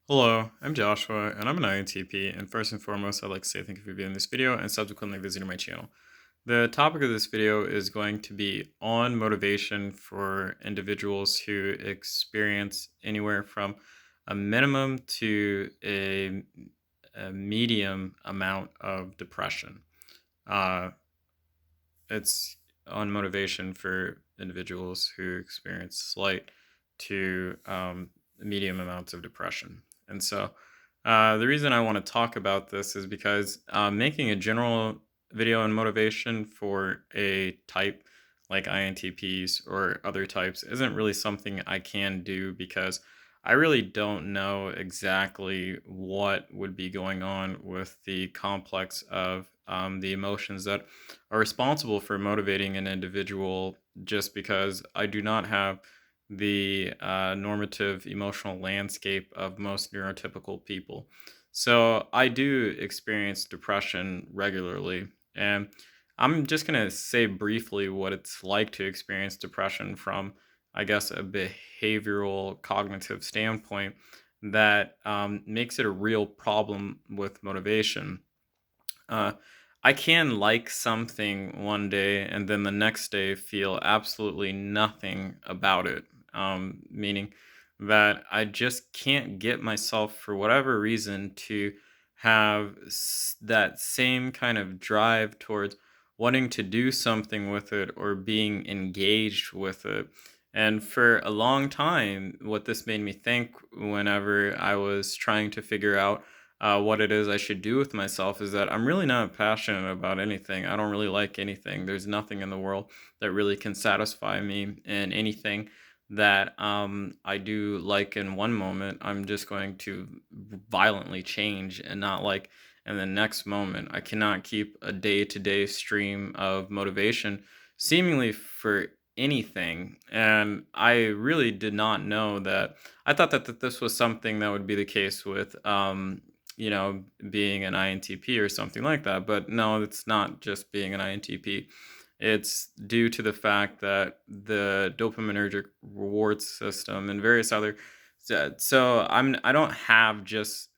Hello, I'm Joshua, and I'm an INTP. And first and foremost, I'd like to say thank you for viewing this video and subsequently visiting my channel. The topic of this video is going to be on motivation for individuals who experience anywhere from a minimum to a medium amount of depression. Uh, it's on motivation for individuals who experience slight to medium amounts of depression. And so the reason I want to talk about this is because making a general video on motivation for a type like INTPs or other types isn't really something I can do because I really don't know exactly what would be going on with the complex of the emotions that are responsible for motivating an individual, just because I do not have the normative emotional landscape of most neurotypical people. So I do experience depression regularly. And I'm just going to say briefly what it's like to experience depression from, I guess, a behavioral cognitive standpoint that makes it a real problem with motivation. Uh, I can like something one day and then the next day feel absolutely nothing about it. Meaning that I just can't get myself, for whatever reason, to have that same kind of drive towards wanting to do something with it or being engaged with it. And for a long time, what this made me think whenever I was trying to figure out what it is I should do with myself is that I'm really not passionate about anything. I don't really like anything. There's nothing in the world that really can satisfy me, and anything that I do like in one moment, I'm just going to violently change and not like in the next moment. I cannot keep a day-to-day stream of motivation seemingly for anything. And I really did not know that. I thought that this was something that would be the case with being an INTP or something like that. But no, it's not just being an INTP. It's due to the fact that the dopaminergic reward system and various other. So I don't have just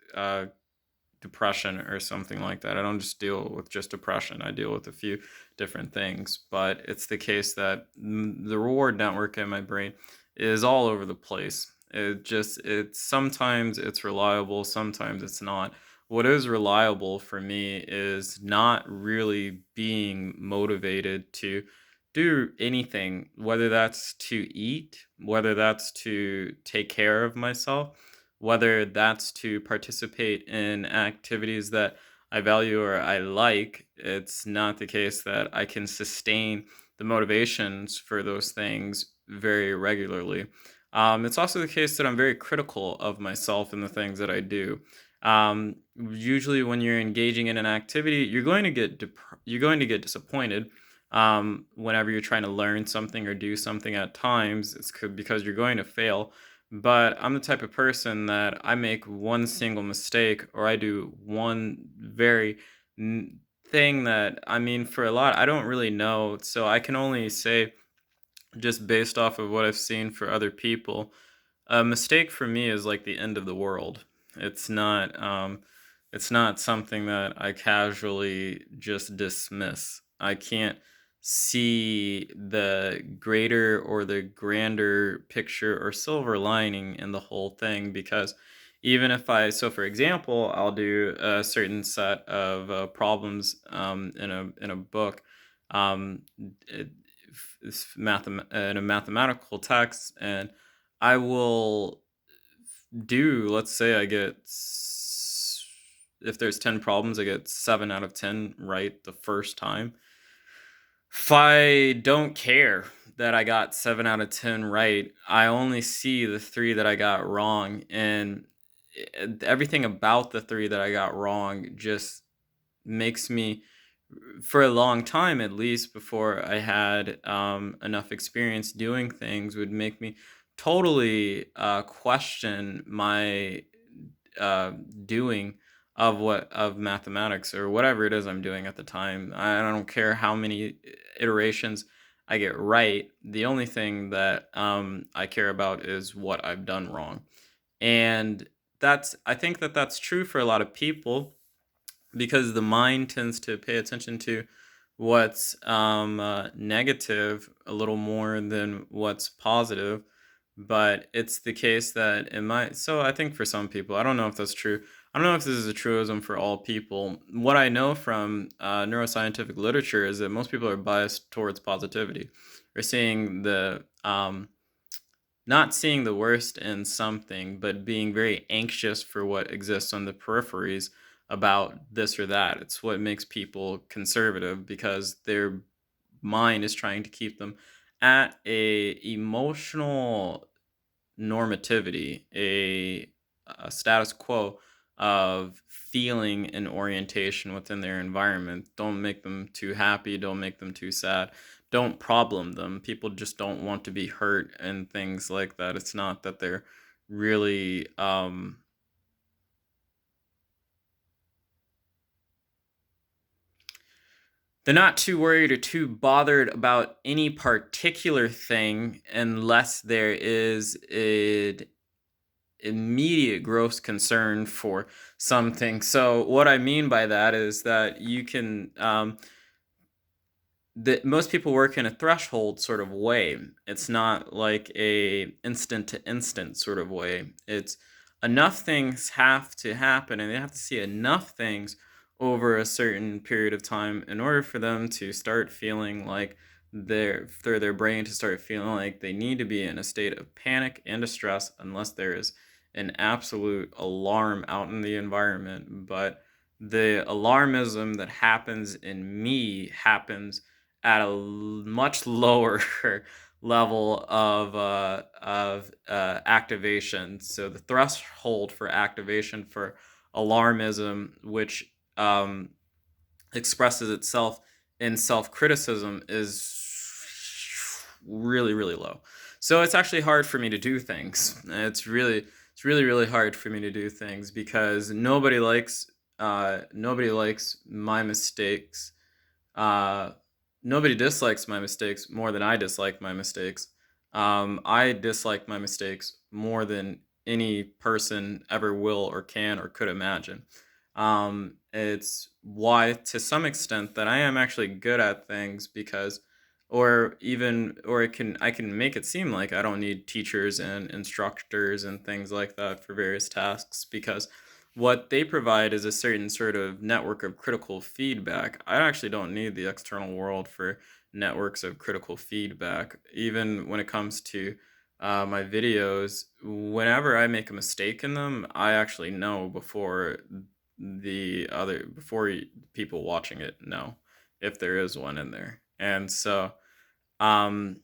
depression or something like that. I don't just deal with just depression. I deal with a few different things, but it's the case that the reward network in my brain is all over the place. It's sometimes it's reliable, sometimes it's not. What is reliable for me is not really being motivated to do anything, whether that's to eat, whether that's to take care of myself, whether that's to participate in activities that I value or I like. It's not the case that I can sustain the motivations for those things very regularly. It's also the case that I'm very critical of myself and the things that I do. Usually, when you're engaging in an activity, you're going to get disappointed. Whenever you're trying to learn something or do something, at times because you're going to fail, but I'm the type of person that I make one single mistake or I do one very thing that, I mean, for a lot, I don't really know. So I can only say, just based off of what I've seen for other people, a mistake for me is like the end of the world. It's not, it's not something that I casually just dismiss. I can't see the greater or the grander picture or silver lining in the whole thing, because even if so for example, I'll do a certain set of problems in a book, um, it, in a mathematical text, and I will do, let's say if there's 10 problems, I get 7 out of 10 right the first time. If I don't care that I got 7 out of 10 right, I only see the 3 that I got wrong, and everything about the 3 that I got wrong just makes me, for a long time at least, before I had enough experience doing things, would make me totally question my uh, doing of mathematics or whatever it is I'm doing at the time. I don't care how many iterations I get right. The only thing that I care about is what I've done wrong. And I think that that's true for a lot of people, because the mind tends to pay attention to what's negative a little more than what's positive. But it's the case that it might. So I think for some people, I don't know if that's true. I don't know if this is a truism for all people. What I know from neuroscientific literature is that most people are biased towards positivity. They're seeing the not seeing the worst in something, but being very anxious for what exists on the peripheries about this or that. It's what makes people conservative, because their mind is trying to keep them at a emotional normativity, a status quo of feeling and orientation within their environment. Don't make them too happy, don't make them too sad, don't problem them. People just don't want to be hurt and things like that. It's not that they're really they're not too worried or too bothered about any particular thing, unless there is an immediate gross concern for something. So what I mean by that is that you can that most people work in a threshold sort of way. It's not like a instant to instant sort of way. It's enough things have to happen, and they have to see enough things over a certain period of time in order for them to start feeling like for their brain to start feeling like they need to be in a state of panic and distress, unless there is an absolute alarm out in the environment. But the alarmism that happens in me happens at a much lower level of activation. So the threshold for activation for alarmism, which expresses itself in self-criticism, is really, really low. So it's actually hard for me to do things. It's really, really hard for me to do things, because nobody likes my mistakes. Nobody dislikes my mistakes more than I dislike my mistakes. I dislike my mistakes more than any person ever will or can or could imagine. It's why, to some extent, that I am actually good at things, because, I can make it seem like I don't need teachers and instructors and things like that for various tasks, because what they provide is a certain sort of network of critical feedback. I actually don't need the external world for networks of critical feedback. Even when it comes to my videos, whenever I make a mistake in them, I actually know before people watching it know if there is one in there. And so um,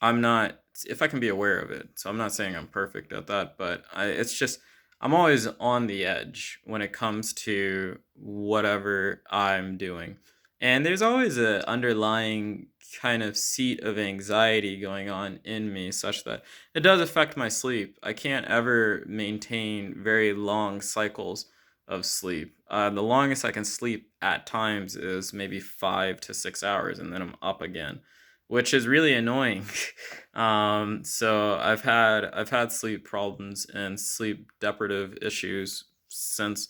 I'm not, if I can be aware of it. So I'm not saying I'm perfect at that, but it's just, I'm always on the edge when it comes to whatever I'm doing. And there's always a underlying kind of seat of anxiety going on in me, such that it does affect my sleep. I can't ever maintain very long cycles of sleep. The longest I can sleep at times is maybe 5 to 6 hours, and then I'm up again, which is really annoying. So I've had sleep problems and sleep deprivative issues since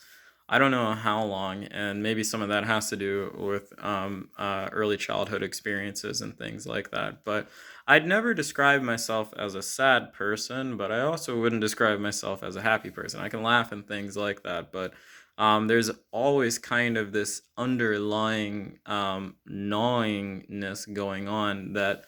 I don't know how long, and maybe some of that has to do with early childhood experiences and things like that. But I'd never describe myself as a sad person, but I also wouldn't describe myself as a happy person. I can laugh and things like that, but there's always kind of this underlying knowingness going on that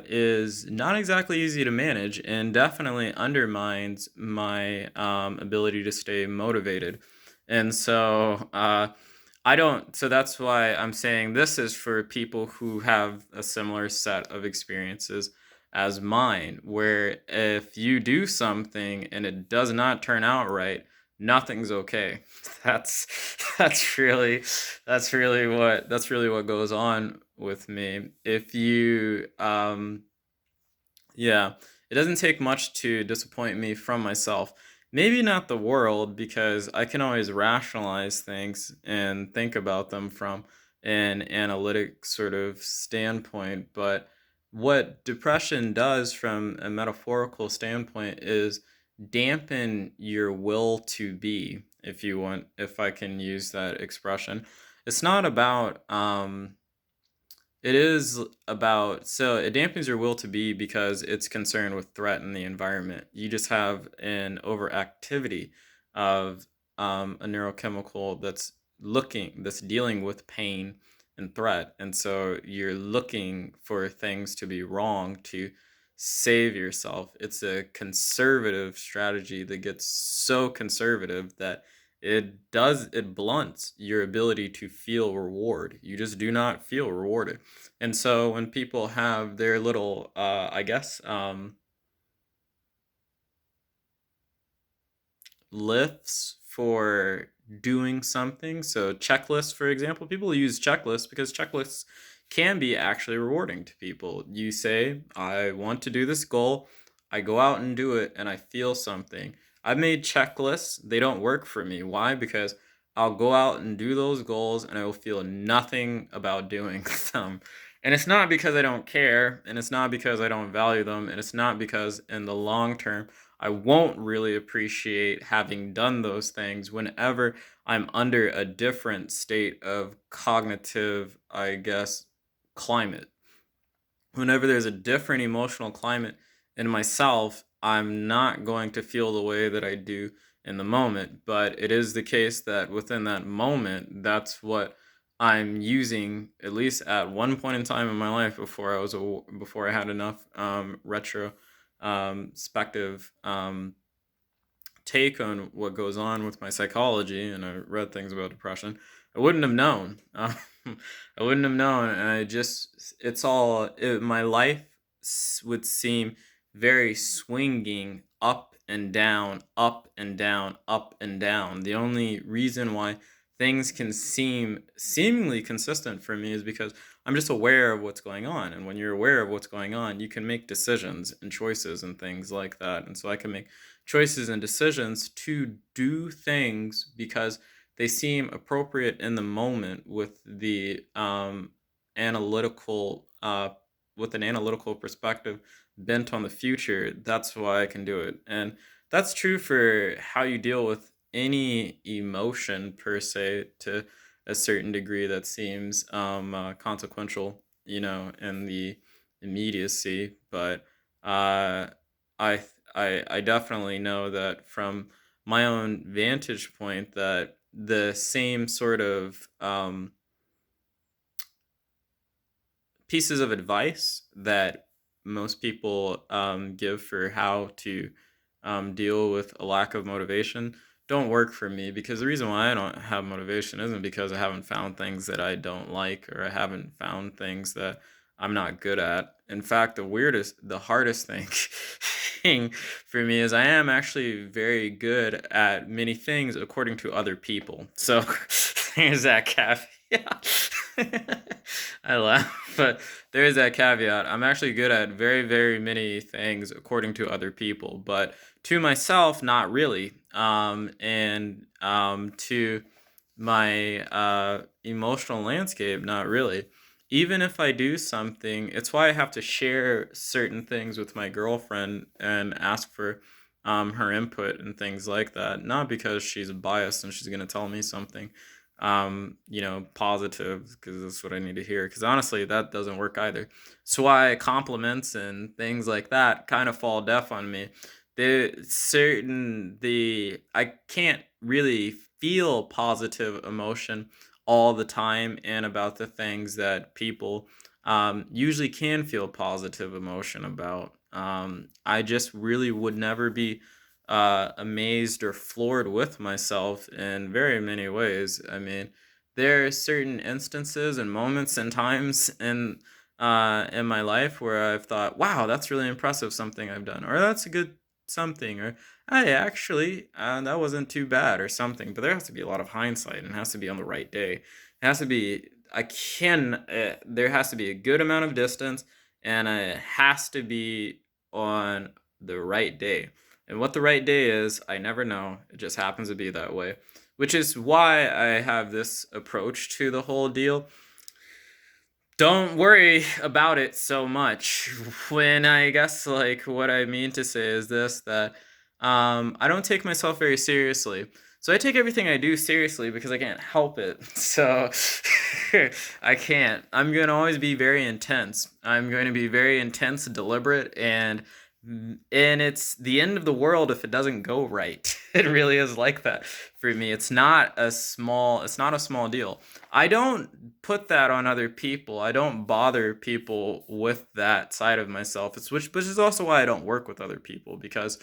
is not exactly easy to manage, and definitely undermines my ability to stay motivated. And so I don't, so that's why I'm saying this is for people who have a similar set of experiences as mine, where if you do something and it does not turn out right, nothing's okay. That's that's really what goes on with me. If you yeah, it doesn't take much to disappoint me from myself. Maybe not the world, because I can always rationalize things and think about them from an analytic sort of standpoint. But what depression does from a metaphorical standpoint is dampen your will to be, if you want, if I can use that expression. It's not about it is about, so it dampens your will to be because it's concerned with threat in the environment. You just have an overactivity of a neurochemical that's dealing with pain and threat. And so you're looking for things to be wrong to save yourself. It's a conservative strategy that gets so conservative that it blunts your ability to feel reward. You just do not feel rewarded. And so when people have their little, lifts for doing something, so checklists, for example, people use checklists because checklists can be actually rewarding to people. You say, I want to do this goal, I go out and do it, and I feel something. I've made checklists, they don't work for me. Why? Because I'll go out and do those goals and I will feel nothing about doing them. And it's not because I don't care, and it's not because I don't value them, and it's not because in the long term I won't really appreciate having done those things whenever I'm under a different state of cognitive, climate. Whenever there's a different emotional climate in myself, I'm not going to feel the way that I do in the moment. But it is the case that within that moment, that's what I'm using, at least at one point in time in my life before I had enough retrospective take on what goes on with my psychology, and I read things about depression, I wouldn't have known. I wouldn't have known, and my life would seem very swinging up and down, up and down, up and down. The only reason why things can seem seemingly consistent for me is because I'm just aware of what's going on. And when you're aware of what's going on, you can make decisions and choices and things like that. And so I can make choices and decisions to do things because they seem appropriate in the moment with the analytical with an analytical perspective bent on the future. That's why I can do it. And that's true for how you deal with any emotion per se, to a certain degree that seems consequential, in the immediacy. But uh, I I definitely know that from my own vantage point that the same sort of pieces of advice that most people give for how to deal with a lack of motivation don't work for me, because the reason why I don't have motivation isn't because I haven't found things that I don't like, or I haven't found things that I'm not good at. In fact, the hardest thing for me is I am actually very good at many things according to other people. So there's that caveat. I laugh, but there is that caveat. I'm actually good at very, very many things according to other people, but to myself, not really. And to my emotional landscape, not really. Even if I do something, it's why I have to share certain things with my girlfriend and ask for her input and things like that. Not because she's biased and she's going to tell me something positive, because that's what I need to hear. Because honestly, that doesn't work either. So why compliments and things like that kind of fall deaf on me. I can't really feel positive emotion all the time, and about the things that people usually can feel positive emotion about. I just really would never be amazed or floored with myself in very many ways. I mean, there are certain instances and moments and times in my life where I've thought, "Wow, that's really impressive, something I've done," or "That's a good something," or "Hey, actually, that wasn't too bad," or something. But there has to be a lot of hindsight, and it has to be on the right day. It has to be. There has to be a good amount of distance, and it has to be on the right day. And what the right day is, I never know. It just happens to be that way. Which is why I have this approach to the whole deal. Don't worry about it so much. When I guess, like, what I mean to say is this, that I don't take myself very seriously. So I take everything I do seriously because I can't help it. So I can't. I'm going to always be very intense. I'm going to be very intense, deliberate, and it's the end of the world if it doesn't go right. It really is like that for me. It's not a small deal. I don't put that on other people. I don't bother people with that side of myself. It's which is also why I don't work with other people, because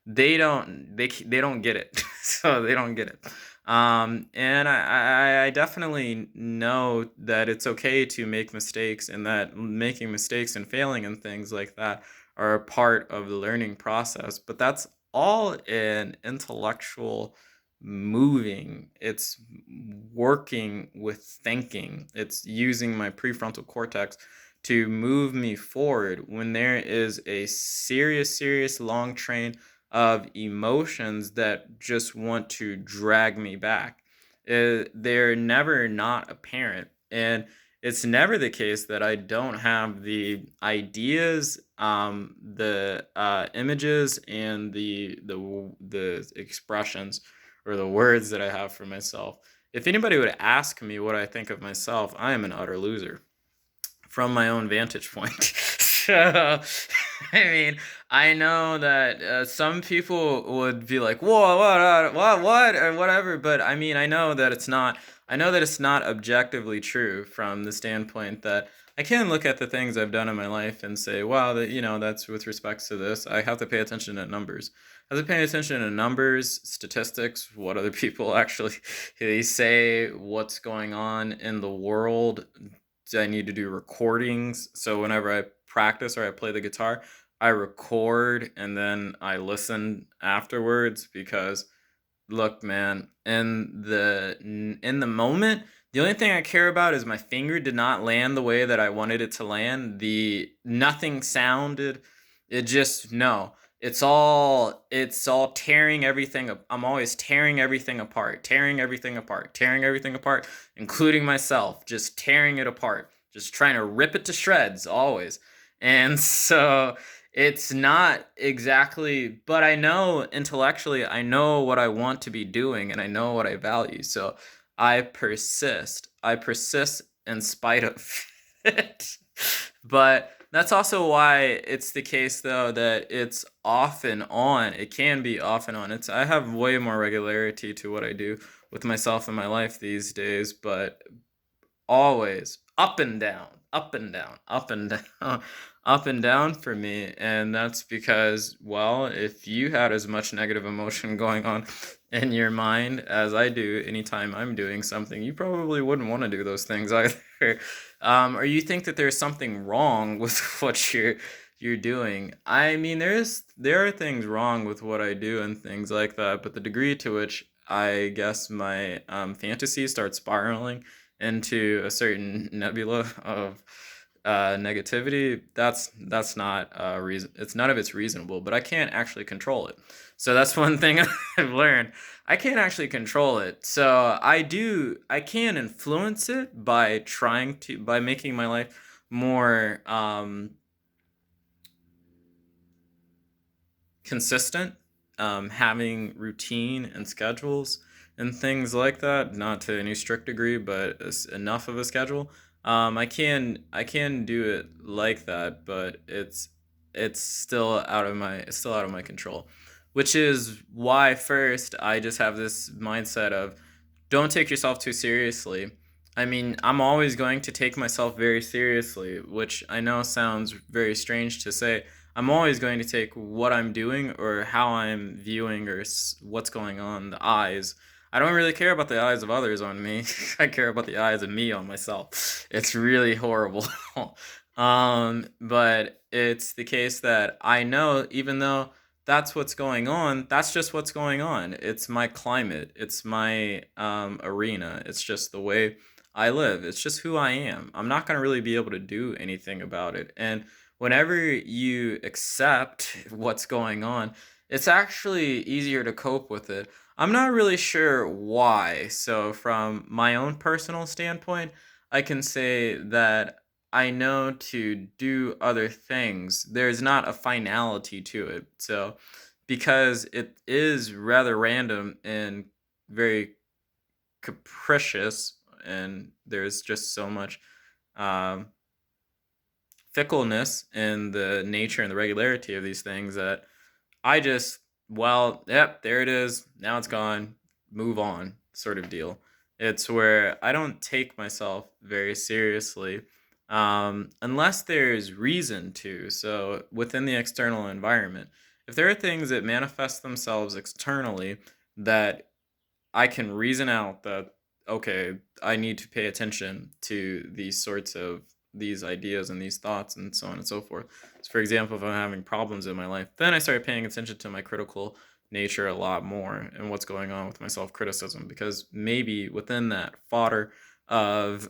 they don't get it. So they don't get it. And I definitely know that it's okay to make mistakes, and that making mistakes and failing and things like that are a part of the learning process. But that's all in intellectual moving. It's working with thinking. It's using my prefrontal cortex to move me forward when there is a serious long train of emotions that just want to drag me back. They're never not apparent. And it's never the case that I don't have the ideas, the images, and the expressions or the words that I have for myself. If anybody would ask me what I think of myself, I am an utter loser from my own vantage point. So, I mean, I know that some people would be like, "Whoa, what, or whatever," but I mean, I know that it's not. I know that it's not objectively true from the standpoint that I can look at the things I've done in my life and say, "Wow, that that's with respects to this." I have to pay attention to numbers. I have to pay attention to numbers, statistics, what other people actually they say, what's going on in the world. I need to do recordings. So whenever I practice or I play the guitar, I record and then I listen afterwards, because look, man, in the moment, the only thing I care about is my finger did not land the way that I wanted it to land. The nothing sounded. It just no. It's all tearing everything up. I'm always tearing everything apart, tearing everything apart, tearing everything apart, including myself, just tearing it apart, just trying to rip it to shreds always. And so it's not exactly, but I know intellectually, I know what I want to be doing and I know what I value. So I persist. I persist in spite of it. But that's also why it's the case, though, that it's off and on. It can be off and on. I have way more regularity to what I do with myself in my life these days, but always up and down, up and down, up and down, up and down for me. And that's because, well, if you had as much negative emotion going on in your mind as I do anytime I'm doing something, you probably wouldn't want to do those things either. Or you think that there's something wrong with what you're doing. I mean, there are things wrong with what I do and things like that, but the degree to which I guess my fantasy starts spiraling into a certain nebula of negativity, that's not reason. It's none of it's reasonable, but I can't actually control it. So that's one thing I've learned. I can't actually control it. So I can influence it by by making my life more consistent, having routine and schedules and things like that. Not to any strict degree, but enough of a schedule. I can do it like that, but it's still out of my control. Which is why first I just have this mindset of don't take yourself too seriously. I mean, I'm always going to take myself very seriously, which I know sounds very strange to say. I'm always going to take what I'm doing or how I'm viewing or what's going on, the eyes. I don't really care about the eyes of others on me. I care about the eyes of me on myself. It's really horrible. But it's the case that I know, even though that's what's going on, that's just what's going on. It's my climate, it's my arena, it's just the way I live, it's just who I am. I'm not going to really be able to do anything about it. And whenever you accept what's going on, it's actually easier to cope with it. I'm not really sure why. So, from my own personal standpoint, I can say that I know to do other things. There's not a finality to it. So, because it is rather random and very capricious, and there's just so much um, fickleness in the nature and the regularity of these things that I just, well, yep, there it is. Now it's gone. Move on, sort of deal. It's where I don't take myself very seriously unless there's reason to. So within the external environment, if there are things that manifest themselves externally that I can reason out that, okay, I need to pay attention to these sorts of these ideas and these thoughts and so on and so forth. So for example, if I'm having problems in my life, then I started paying attention to my critical nature a lot more and what's going on with my self-criticism, because maybe within that fodder of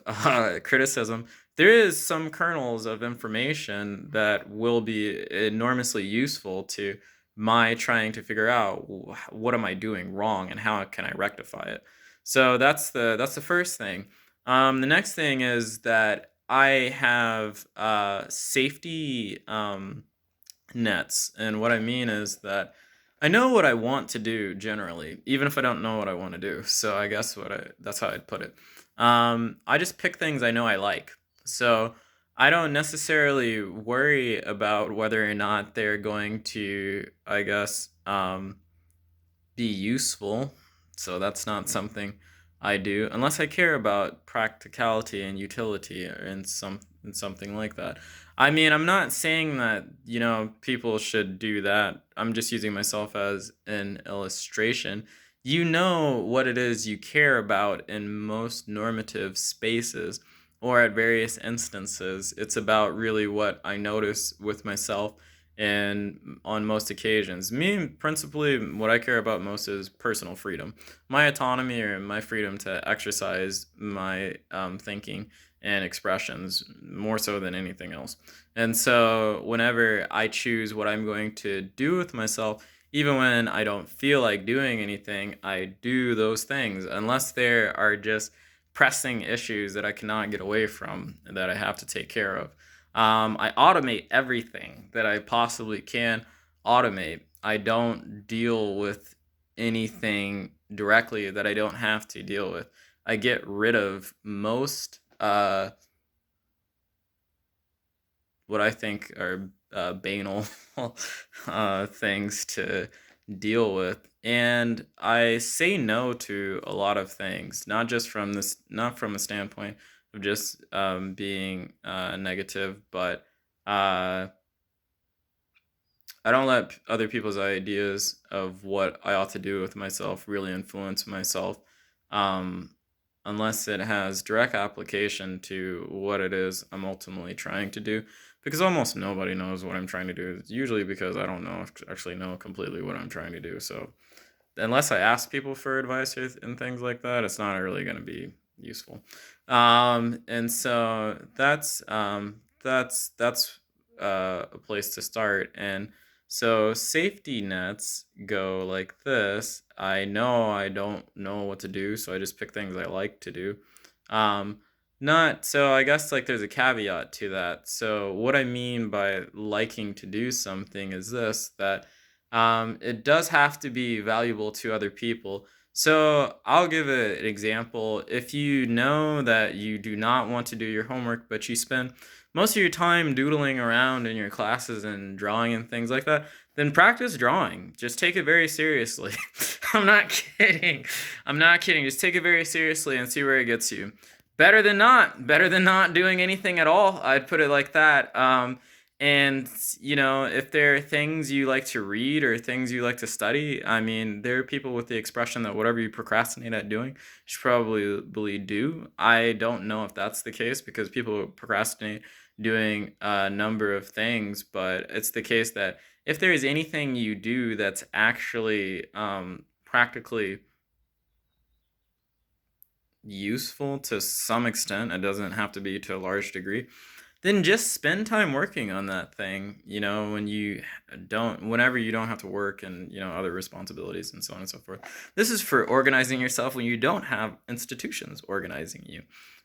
criticism, there is some kernels of information that will be enormously useful to my trying to figure out what am I doing wrong and how can I rectify it. So that's the first thing. The next thing is that I have safety nets, and what I mean is that I know what I want to do generally, even if I don't know what I want to do. So I guess that's how I'd put it. I just pick things I know I like. So I don't necessarily worry about whether or not they're going to, I guess, be useful. So that's not something I do unless I care about practicality and utility in something like that. I mean, I'm not saying that, people should do that. I'm just using myself as an illustration. You know what it is you care about in most normative spaces or at various instances. It's about really what I notice with myself and on most occasions. Me, principally, what I care about most is personal freedom, my autonomy, or my freedom to exercise my thinking and expressions more so than anything else. And so whenever I choose what I'm going to do with myself, even when I don't feel like doing anything, I do those things unless there are just pressing issues that I cannot get away from that I have to take care of. I automate everything that I possibly can automate. I don't deal with anything directly that I don't have to deal with. I get rid of most what I think are banal things to deal with, and I say no to a lot of things, not from a standpoint of just being negative, but uh, I don't let other people's ideas of what I ought to do with myself really influence myself, um, unless it has direct application to what it is I'm ultimately trying to do. Because almost nobody knows what I'm trying to do. It's usually because I don't actually know completely what I'm trying to do. So unless I ask people for advice and things like that, it's not really going to be useful. And so that's a place to start. And so safety nets go like this. I know I don't know what to do, so I just pick things I like to do. Um, not so I guess like there's a caveat to that. So what I mean by liking to do something is this, that it does have to be valuable to other people. So I'll give an example. If you know that you do not want to do your homework, but you spend most of your time doodling around in your classes and drawing and things like that, then practice drawing. Just take it very seriously. I'm not kidding. I'm not kidding. Just take it very seriously and see where it gets you. Better than not doing anything at all. I'd put it like that. And, if there are things you like to read or things you like to study, I mean, there are people with the expression that whatever you procrastinate at doing, you should probably do. I don't know if that's the case because people procrastinate doing a number of things, but it's the case that if there is anything you do that's actually practically useful to some extent, it doesn't have to be to a large degree, then just spend time working on that thing, whenever you don't have to work and, other responsibilities and so on and so forth. This is for organizing yourself when you don't have institutions organizing you.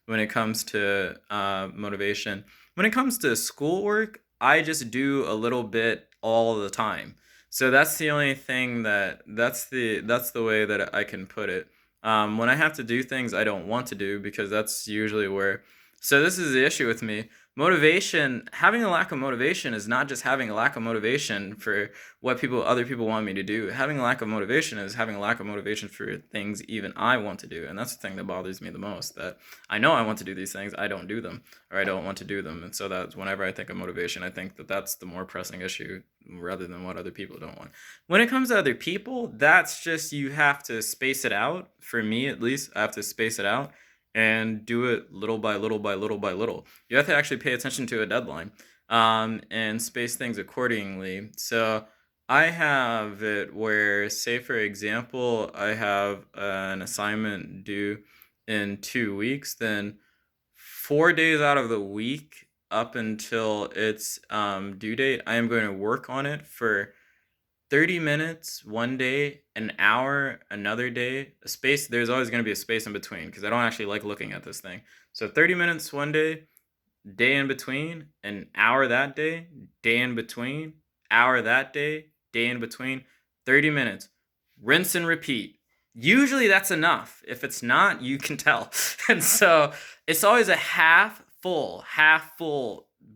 When it comes to motivation, when it comes to schoolwork, I just do a little bit all the time. So that's the only thing that's the way that I can put it. When I have to do things I don't want to do, because that's usually where. So this is the issue with me. Motivation, having a lack of motivation is not just having a lack of motivation for what other people want me to do. Having a lack of motivation is having a lack of motivation for things even I want to do. And that's the thing that bothers me the most, that I know I want to do these things, I don't do them, or I don't want to do them. And so that's whenever I think of motivation, I think that that's the more pressing issue rather than what other people don't want. When it comes to other people, that's just, you have to space it out. For me, at least, I have to space it out and do it little by little by little by little. You have to actually pay attention to a deadline, and space things accordingly. So I have it where, say for example, I have an assignment due in 2 weeks, then 4 days out of the week up until its due date, I am going to work on it for 30 minutes one day, an hour another day, a space. There's always going to be a space in between because I don't actually like looking at this thing. So 30 minutes one day in between, an hour that day in between, hour that day in between, 30 minutes. Rinse and repeat. Usually that's enough. If it's not, you can tell. And so it's always a half full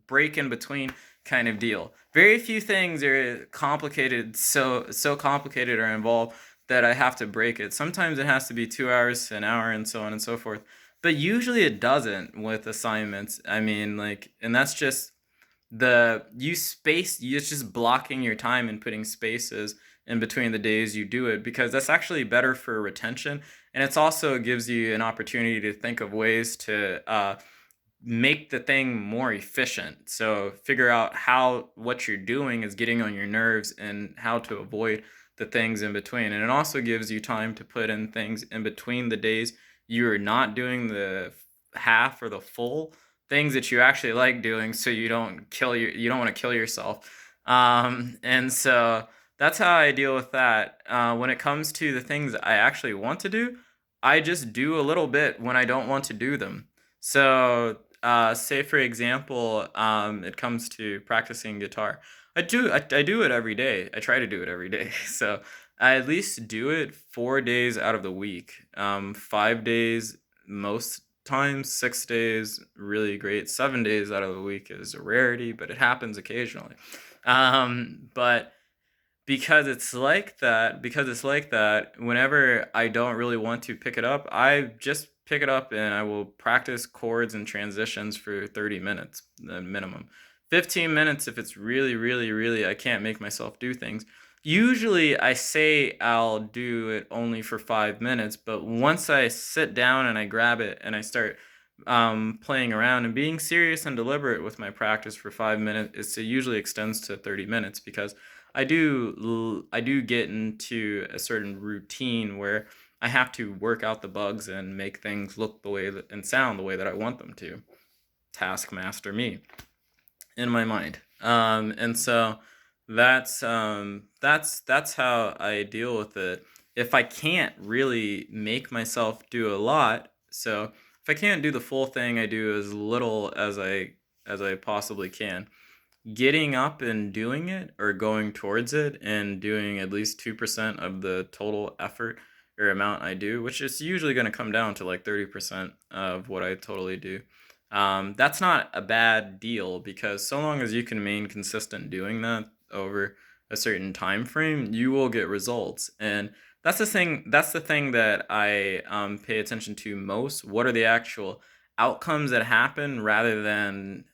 break in between kind of deal. Very few things are complicated, so complicated or involved that I have to break it. Sometimes it has to be 2 hours, an hour, and so on and so forth. But usually it doesn't with assignments. I mean, like, and that's just it's just blocking your time and putting spaces in between the days you do it, because that's actually better for retention, and it's also gives you an opportunity to think of ways to make the thing more efficient. So figure out how what you're doing is getting on your nerves and how to avoid the things in between. And it also gives you time to put in things in between the days you're not doing the half or the full things that you actually like doing, so you don't want to kill yourself. And so that's how I deal with that. When it comes to the things I actually want to do, I just do a little bit when I don't want to do them. So say for example, it comes to practicing guitar. I do it every day. I try to do it every day. So I at least do it 4 days out of the week. 5 days most times, 6 days really great. 7 days out of the week is a rarity, but it happens occasionally. But because it's like that, whenever I don't really want to pick it up, I just pick it up and I will practice chords and transitions for 30 minutes, the minimum. 15 minutes if it's really, really, really, I can't make myself do things. Usually I say I'll do it only for 5 minutes, but once I sit down and I grab it and I start playing around and being serious and deliberate with my practice for 5 minutes, it usually extends to 30 minutes, because I do get into a certain routine where I have to work out the bugs and make things look the way and sound the way that I want them to. Taskmaster me in my mind. And so that's how I deal with it. If I can't really make myself do a lot, so if I can't do the full thing, I do as little as I possibly can. Getting up and doing it, or going towards it and doing at least 2% of the total effort or amount I do, which is usually going to come down to like 30% of what I totally do. That's not a bad deal, because so long as you can remain consistent doing that over a certain time frame, you will get results. And that's the thing. That's the thing that I pay attention to most. What are the actual outcomes that happen, rather than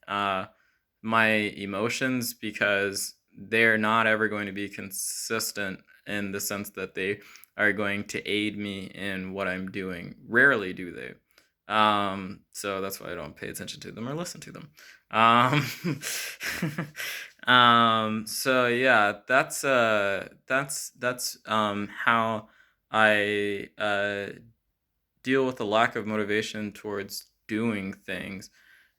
my emotions, because they're not ever going to be consistent in the sense that they are going to aid me in what I'm doing. Rarely do they. So that's why I don't pay attention to them or listen to them. Um, so yeah, that's how I deal with the lack of motivation towards doing things.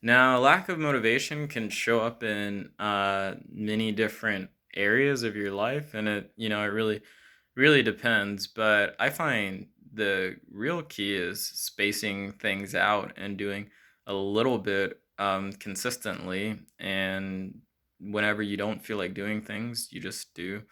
Now, lack of motivation can show up in many different areas of your life, and it really depends. But I find the real key is spacing things out and doing a little bit consistently. And whenever you don't feel like doing things, you just do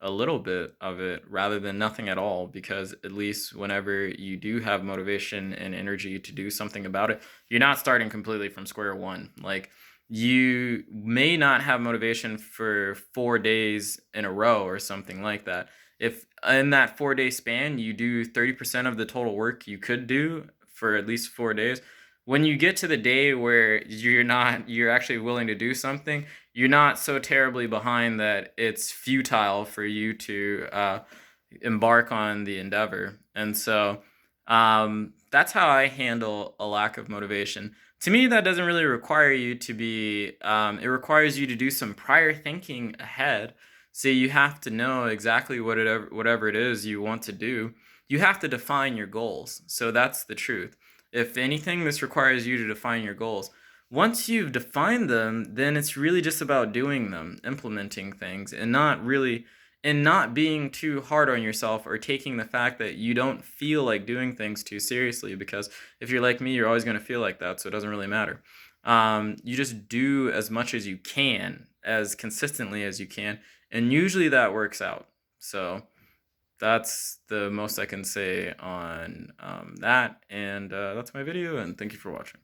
a little bit of it rather than nothing at all, because at least whenever you do have motivation and energy to do something about it, you're not starting completely from square one. Like, you may not have motivation for 4 days in a row or something like that. If in that 4 day span you do 30% of the total work you could do for at least 4 days, when you get to the day where you're actually willing to do something, you're not so terribly behind that it's futile for you to embark on the endeavor. And so that's how I handle a lack of motivation. To me, that doesn't really require you to be, it requires you to do some prior thinking ahead. So you have to know exactly whatever it is you want to do. You have to define your goals. So that's the truth. If anything, this requires you to define your goals. Once you've defined them, then it's really just about doing them, implementing things, and not being too hard on yourself or taking the fact that you don't feel like doing things too seriously, because if you're like me, you're always going to feel like that, so it doesn't really matter. You just do as much as you can, as consistently as you can, and usually that works out. So that's the most I can say on that, and that's my video, and thank you for watching.